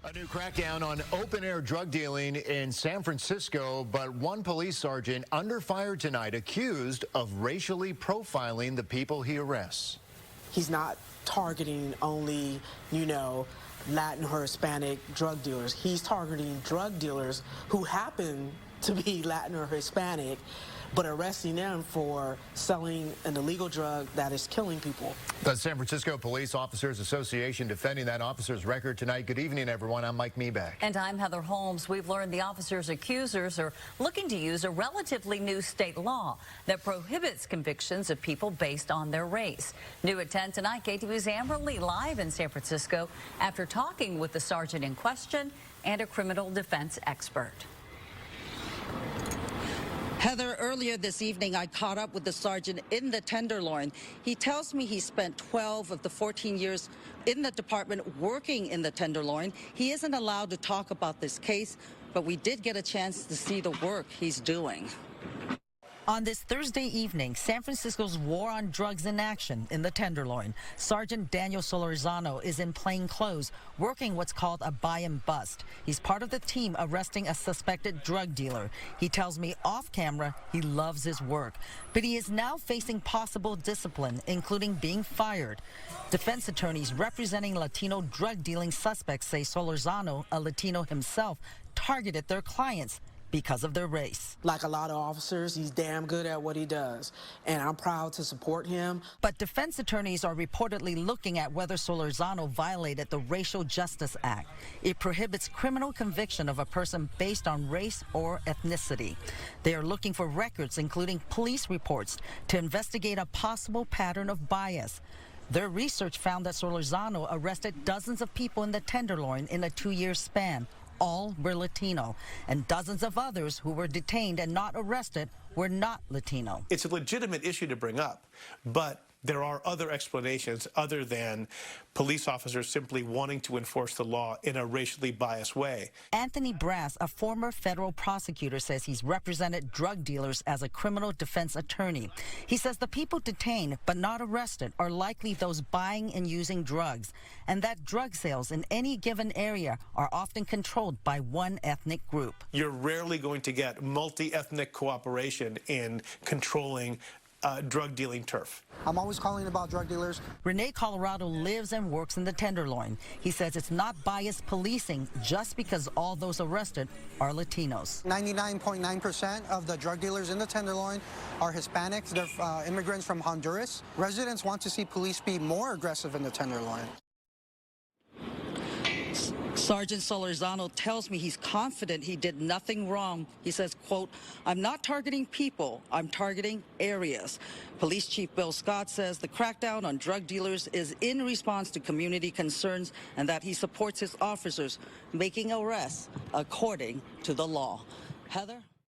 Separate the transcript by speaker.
Speaker 1: A new crackdown on open-air drug dealing in San Francisco, but one police sergeant under fire tonight accused of racially profiling the people he arrests.
Speaker 2: He's not targeting only, Latin or Hispanic drug dealers. He's targeting drug dealers who happen to be Latin or Hispanic, but arresting them for selling an illegal drug that is killing people.
Speaker 1: The San Francisco Police Officers Association defending that officer's record tonight. Good evening, everyone. I'm Mike Meebeck.
Speaker 3: And I'm Heather Holmes. We've learned the officers' accusers are looking to use a relatively new state law that prohibits convictions of people based on their race. New at 10 tonight, KTV's Amber Lee live in San Francisco after talking with the sergeant in question and a criminal defense expert.
Speaker 4: Heather, earlier this evening, I caught up with the sergeant in the Tenderloin. He tells me he spent 12 of the 14 years in the department working in the Tenderloin. He isn't allowed to talk about this case, but we did get a chance to see the work he's doing. On this Thursday evening, San Francisco's war on drugs in action in the Tenderloin. Sergeant Daniel Solorzano is in plain clothes, working what's called a buy and bust. He's part of the team arresting a suspected drug dealer. He tells me off camera he loves his work, but he is now facing possible discipline, including being fired. Defense attorneys representing Latino drug dealing suspects say Solorzano, a Latino himself, targeted their clients because of their race.
Speaker 2: Like a lot of officers, he's damn good at what he does, and I'm proud to support him.
Speaker 4: But defense attorneys are reportedly looking at whether Solorzano violated the Racial Justice Act. It prohibits criminal conviction of a person based on race or ethnicity. They are looking for records, including police reports, to investigate a possible pattern of bias. Their research found that Solorzano arrested dozens of people in the Tenderloin in a 2-year span. All were Latino, and dozens of others who were detained and not arrested were not Latino.
Speaker 5: It's a legitimate issue to bring up, but there are other explanations other than police officers simply wanting to enforce the law in a racially biased way.
Speaker 4: Anthony Brass, a former federal prosecutor, says he's represented drug dealers as a criminal defense attorney. He says the people detained but not arrested are likely those buying and using drugs, and that drug sales in any given area are often controlled by one ethnic group.
Speaker 5: You're rarely going to get multi-ethnic cooperation in controlling drug dealing turf.
Speaker 6: I'm always calling about drug dealers.
Speaker 4: Rene Colorado lives and works in the Tenderloin. He says it's not biased policing just because all those arrested are Latinos.
Speaker 6: 99.9% of the drug dealers in the Tenderloin are Hispanics. They're immigrants from Honduras. Residents want to see police be more aggressive in the Tenderloin.
Speaker 4: Sergeant Solorzano tells me he's confident he did nothing wrong. He says, quote, "I'm not targeting people, I'm targeting areas." Police Chief Bill Scott says the crackdown on drug dealers is in response to community concerns and that he supports his officers making arrests according to the law. Heather?